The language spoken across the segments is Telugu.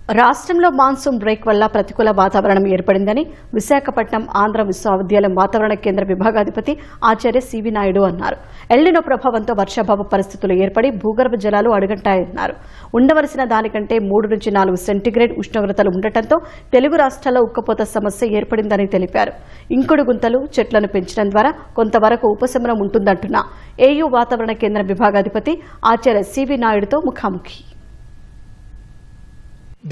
రాష్ట్రంలో మాన్సూన్ బ్రేక్ వల్ల ప్రతికూల వాతావరణం ఏర్పడిందని విశాఖపట్నం ఆంధ్ర విశ్వవిద్యాలయం వాతావరణ కేంద్ర విభాగాధిపతి ఆచార్య సివి నాయుడు అన్నారు. ఎల్నినో ప్రభావంతో వర్షాభావ పరిస్థితులు ఏర్పడి భూగర్భ జలాలు అడుగంటాయన్నారు. ఉండవలసిన దానికంటే 3 నుంచి 4 సెంటీగ్రేడ్ ఉష్ణోగ్రతలు ఉండటంతో తెలుగు రాష్ట్రాల్లో ఉక్కపోత సమస్య ఏర్పడిందని తెలిపారు. ఇంకుడు గుంతలు, చెట్లను పెంచడం ద్వారా కొంతవరకు ఉపశమనం ఉంటుందంటున్న ఏయూ వాతావరణ కేంద్ర విభాగాధిపతి ఆచార్య సివి నాయుడుతో ముఖాముఖి.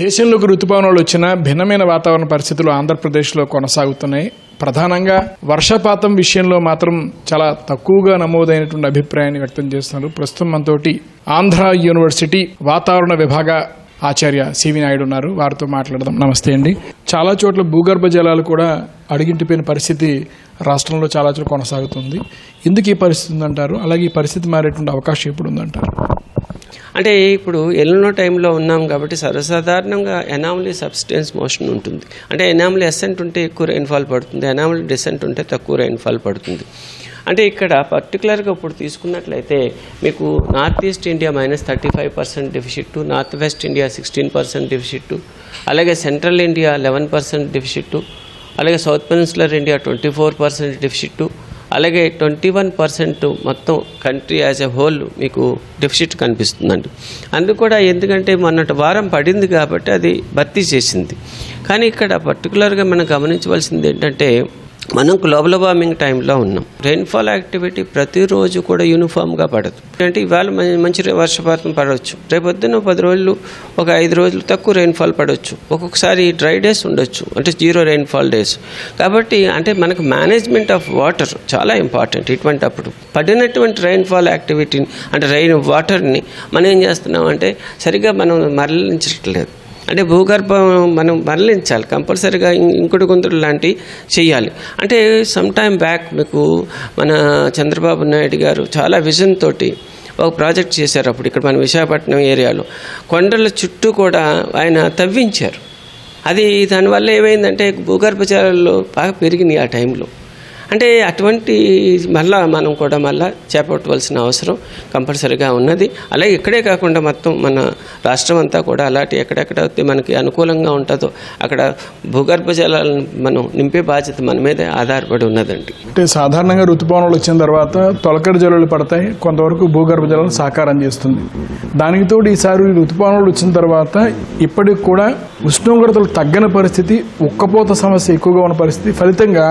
దేశంలోకి రుతుపవనాలు వచ్చిన భిన్నమైన వాతావరణ పరిస్థితులు ఆంధ్రప్రదేశ్లో కొనసాగుతున్నాయి. ప్రధానంగా వర్షపాతం విషయంలో మాత్రం చాలా తక్కువగా నమోదైనటువంటి అభిప్రాయాన్ని వ్యక్తం చేస్తున్నారు. ప్రస్తుతం మనతోటి ఆంధ్ర యూనివర్సిటీ వాతావరణ విభాగ ఆచార్య సివి నాయుడు ఉన్నారు. వారితో మాట్లాడదాం. నమస్తే అండి. చాలా చోట్ల భూగర్భ జలాలు కూడా అడుగింటిపోయిన పరిస్థితి రాష్ట్రంలో చాలా చోట్ల కొనసాగుతుంది. ఎందుకు ఈ పరిస్థితి ఉందంటారు? అలాగే ఈ పరిస్థితి మారేటువంటి అవకాశం ఎప్పుడు ఉందంటారు? అంటే ఇప్పుడు ఎల్నినో టైంలో ఉన్నాం కాబట్టి సర్వసాధారణంగా ఎనామలీ సబ్స్టెన్స్ మోషన్ ఉంటుంది. అంటే ఎనామలీ అసెంట్ ఉంటే ఎక్కువ రెయిన్ఫాల్ పడుతుంది, ఎనామలీ డిసెంట్ ఉంటే తక్కువ రెయిన్ఫాల్ పడుతుంది. అంటే ఇక్కడ పర్టికులర్గా ఇప్పుడు తీసుకున్నట్లయితే మీకు north east India -35% deficit, north west India 16% deficit, అలాగే సెంట్రల్ ఇండియా 11% డెఫిసిట్, అలాగే సౌత్ పెనిన్సులర్ ఇండియా 24% డెఫిసిట్, అలాగే 21% మొత్తం కంట్రీ యాజ్ ఎ హోల్ మీకు డెఫిసిట్ కనిపిస్తుందండి. అందుకు కూడా ఎందుకంటే మొన్నటి వారం పడింది కాబట్టి అది భర్తీ చేసింది. కానీ ఇక్కడ పర్టికులర్గా మనం గమనించవలసింది ఏంటంటే మనం గ్లోబల్ వార్మింగ్ టైంలో ఉన్నాం. రెయిన్ఫాల్ యాక్టివిటీ ప్రతిరోజు కూడా యూనిఫామ్గా పడదు. అంటే ఇవాళ మంచి వర్షపాతం పడవచ్చు, రేపొద్దున 10 రోజులు 5 రోజులు తక్కువ రెయిన్ఫాల్ పడవచ్చు, ఒక్కొక్కసారి డ్రై డేస్ ఉండొచ్చు, అంటే 0 రెయిన్ఫాల్ డేస్. కాబట్టి అంటే మనకు మేనేజ్మెంట్ ఆఫ్ వాటర్ చాలా ఇంపార్టెంట్. ఇటువంటి అప్పుడు పడినటువంటి రెయిన్ఫాల్ యాక్టివిటీని అంటే రెయిన్ వాటర్ని మనం ఏం చేస్తున్నాం అంటే సరిగ్గా మనం మరలించట్లేదు. అంటే భూగర్భం మనం మరలించాలి, కంపల్సరీగా ఇంకుడు గుంతలు లాంటివి చేయాలి. అంటే సమ్ టైమ్ బ్యాక్ మీకు మన చంద్రబాబు నాయుడు గారు చాలా విజన్ తోటి ఒక ప్రాజెక్ట్ చేశారు. అప్పుడు ఇక్కడ మన విశాఖపట్నం ఏరియాలో కొండల చుట్టూ కూడా ఆయన తవ్వించారు. అది దానివల్ల ఏమైందంటే భూగర్భ జలాలు బాగా పెరిగినాయి ఆ టైంలో. అంటే అటువంటి మనం కూడా చేపట్టవలసిన అవసరం కంపల్సరీగా ఉన్నది. అలాగే ఇక్కడే కాకుండా మొత్తం మన రాష్ట్రం అంతా కూడా అలాంటి ఎక్కడెక్కడైతే మనకి అనుకూలంగా ఉంటుందో అక్కడ భూగర్భ జలాలను మనం నింపే బాధ్యత మన మీదే ఆధారపడి ఉన్నదండి. అంటే సాధారణంగా ఋతుపవనాలు వచ్చిన తర్వాత తొలకరి జలాలు పడతాయి, కొంతవరకు భూగర్భ జలాలు సాకారం చేస్తుంది. దానికి తోడు ఈసారి ఋతుపవనాలు వచ్చిన తర్వాత ఇప్పటికి కూడా ఉష్ణోగ్రతలు తగ్గని పరిస్థితి, ఉక్కపోత సమస్య ఎక్కువగా ఉన్న పరిస్థితి, ఫలితంగా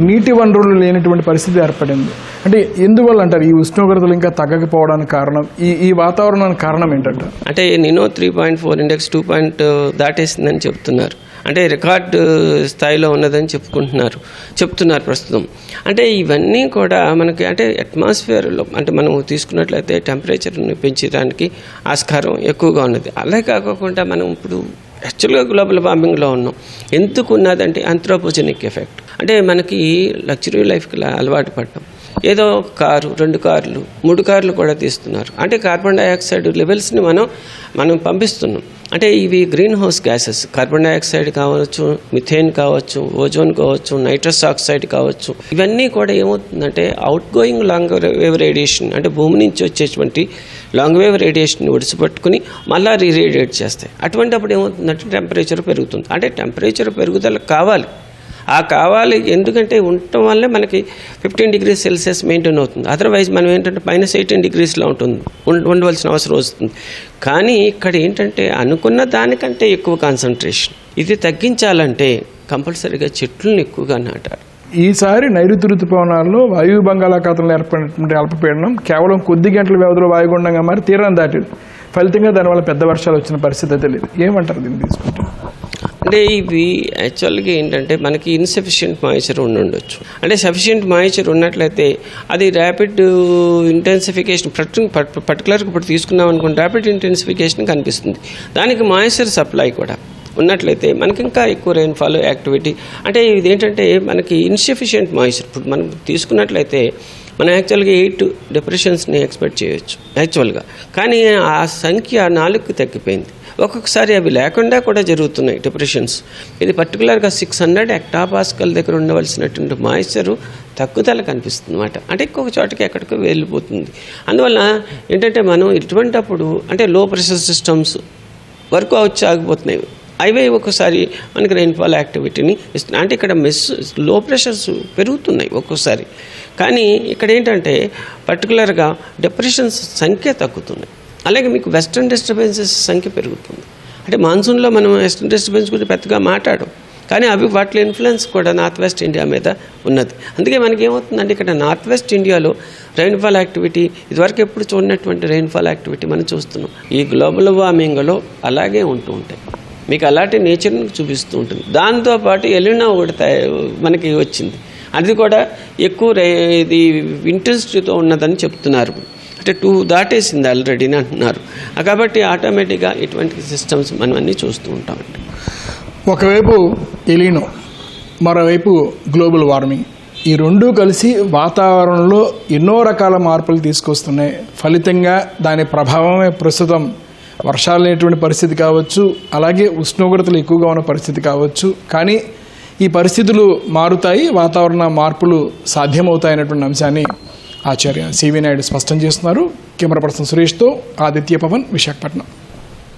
నీటి వనరులు లేనటువంటి పరిస్థితి ఏర్పడింది. అంటే ఎందువల్ల అంటారు ఈ ఉష్ణోగ్రతలు ఇంకా తగ్గకపోవడానికి కారణం? ఈ వాతావరణానికి కారణం ఏంటంటే అంటే నినో 3.4 ఇండెక్స్ 2 దాటేసిందని చెప్తున్నారు. అంటే రికార్డు స్థాయిలో ఉన్నదని చెప్తున్నారు ప్రస్తుతం. అంటే ఇవన్నీ కూడా మనకి అంటే అట్మాస్ఫియర్లో అంటే మనం తీసుకున్నట్లయితే టెంపరేచర్ని పెంచడానికి ఆస్కారం ఎక్కువగా ఉన్నది. అలాగే కాకుండా మనం ఇప్పుడు యాక్చువల్గా గ్లోబల్ వార్మింగ్లో ఉన్నాం. ఎందుకు ఉన్నదంటే ఆంథ్రోపోజెనిక్ ఎఫెక్ట్. అంటే మనకి లగ్జరీ లైఫ్కి అలవాటు పడ్డాం. ఏదో కారు, 2 కార్లు, 3 కార్లు కూడా తీస్తున్నారు. అంటే కార్బన్ డైఆక్సైడ్ లెవెల్స్ని మనం పంపిస్తున్నాం. అంటే ఇవి green house gases, carbon dioxide కావచ్చు, మిథేన్ కావచ్చు, ఓజోన్ కావచ్చు, నైట్రస్ ఆక్సైడ్ కావచ్చు. ఇవన్నీ కూడా ఏమవుతుందంటే out going long wave radiation అంటే భూమి నుంచి వచ్చేటువంటి లాంగ్ వేవ్ రేడియేషన్ని ఒడిసిపట్టుకుని మళ్ళీ రీరేడియేట్ చేస్తాయి. అటువంటిప్పుడు ఏమవుతుందంటే టెంపరేచర్ పెరుగుతుంది. అంటే టెంపరేచర్ పెరుగుదల కావాలి ఎందుకంటే ఉండటం వల్లే మనకి 15 degrees Celsius మెయింటైన్ అవుతుంది. అదర్వైజ్ మనం ఏంటంటే -18 degreesలో ఉండవలసిన అవసరం వస్తుంది. కానీ ఇక్కడ ఏంటంటే అనుకున్న దానికంటే ఎక్కువ కాన్సన్ట్రేషన్. ఇది తగ్గించాలంటే కంపల్సరీగా చెట్లను ఎక్కువగా నాటాలి. ఈసారి నైరుతి ఋతుపవనాల్లో వాయు బంగాళాఖాతంలో ఏర్పడినటువంటి అల్పపీడనం కేవలం కొద్ది గంటల వ్యవధిలో వాయుగుండంగా మారి తీరాన్ని దాటింది. ఫలితంగా దానివల్ల పెద్ద వర్షాలు వచ్చిన పరిస్థితి అయితే లేదు. ఏమంటారు దీన్ని తీసుకుంటే? అంటే ఇవి యాక్చువల్గా ఏంటంటే మనకి ఇన్సఫిషియెంట్ మాయిచర్ ఉండొచ్చు. అంటే సఫిషియెంట్ మాయిచర్ ఉన్నట్లయితే అది ర్యాపిడ్ ఇంటెన్సిఫికేషన్ పర్టికులర్గా ఇప్పుడు తీసుకున్నాం అనుకోండి ర్యాపిడ్ ఇంటెన్సిఫికేషన్ కనిపిస్తుంది. దానికి మాయిచర్ సప్లై కూడా ఉన్నట్లయితే మనకి ఇంకా ఎక్కువ రెయిన్ఫాల్ యాక్టివిటీ. అంటే ఇదేంటంటే మనకి ఇన్సఫిషియెంట్ మాయిచర్ ఇప్పుడు మనం తీసుకున్నట్లయితే మనం యాక్చువల్గా 8 డిప్రెషన్స్ని ఎక్స్పెక్ట్ చేయొచ్చు యాక్చువల్గా. కానీ ఆ సంఖ్య 4కి తగ్గిపోయింది. ఒక్కొక్కసారి అవి లేకుండా కూడా జరుగుతున్నాయి డిప్రెషన్స్. ఇది పర్టికులర్గా 600 hectopascal దగ్గర ఉండవలసినటువంటి మాయిశ్చరు తగ్గుదల కనిపిస్తుంది అన్నమాట. అంటే ఇంకొక చోటకి ఎక్కడికో వెళ్ళిపోతుంది. అందువల్ల ఏంటంటే మనం ఇటువంటిప్పుడు అంటే లో ప్రెషర్ సిస్టమ్స్ వరకు వచ్చి ఆగిపోతున్నాయి. అవే ఒక్కోసారి మనకి రెయిన్ఫాల్ యాక్టివిటీని ఇస్తున్నాయి. అంటే ఇక్కడ లో ప్రెషర్స్ పెరుగుతున్నాయి ఒక్కోసారి. కానీ ఇక్కడ ఏంటంటే పర్టికులర్గా డిప్రెషన్స్ సంఖ్య తగ్గుతుంది. అలాగే మీకు వెస్ట్రన్ డిస్టర్బెన్సెస్ సంఖ్య పెరుగుతుంది. అంటే మాన్సూన్లో మనం వెస్ట్రన్ డిస్టర్బెన్స్ గురించి పెద్దగా మాట్లాడం, కానీ అవి వాటి ఇన్ఫ్లుయెన్స్ కూడా నార్త్ వెస్ట్ ఇండియా మీద ఉన్నది. అందుకే మనకి ఏమవుతుందంటే ఇక్కడ నార్త్ వెస్ట్ ఇండియాలో రెయిన్ఫాల్ యాక్టివిటీ ఇదివరకు ఎప్పుడు చూడనటువంటి రెయిన్ఫాల్ యాక్టివిటీ మనం చూస్తున్నాం. ఈ గ్లోబల్ వార్మింగ్లో అలాగే ఉంటూ ఉంటాయి. మీకు అలాంటి నేచర్ని చూపిస్తూ ఉంటుంది. దాంతోపాటు ఎలినో ఒకటి మనకి వచ్చింది. అది కూడా ఎక్కువ ఇది ఇంటెన్సిటీతో ఉన్నదని చెప్తున్నారు. అంటే 2 దాటేసింది ఆల్రెడీ అని అంటున్నారు. కాబట్టి ఆటోమేటిక్గా ఇటువంటి సిస్టమ్స్ మనం అన్నీ చూస్తూ ఉంటామండి. ఒకవైపు ఎలినో, మరోవైపు గ్లోబల్ వార్మింగ్, ఈ రెండూ కలిసి వాతావరణంలో ఎన్నో రకాల మార్పులు తీసుకొస్తున్నాయి. ఫలితంగా దాని ప్రభావమే ప్రస్తుతం వర్షాలు లేనటువంటి పరిస్థితి కావచ్చు, అలాగే ఉష్ణోగ్రతలు ఎక్కువగా ఉన్న పరిస్థితి కావచ్చు. కానీ ఈ పరిస్థితులు మారుతాయి, వాతావరణ మార్పులు సాధ్యమవుతాయనేటువంటి అంశాన్ని ఆచార్య సివి నాయుడు స్పష్టం చేస్తున్నారు. కెమెరా పర్సన్ సురేష్తో ఆదిత్య పవన్, విశాఖపట్నం.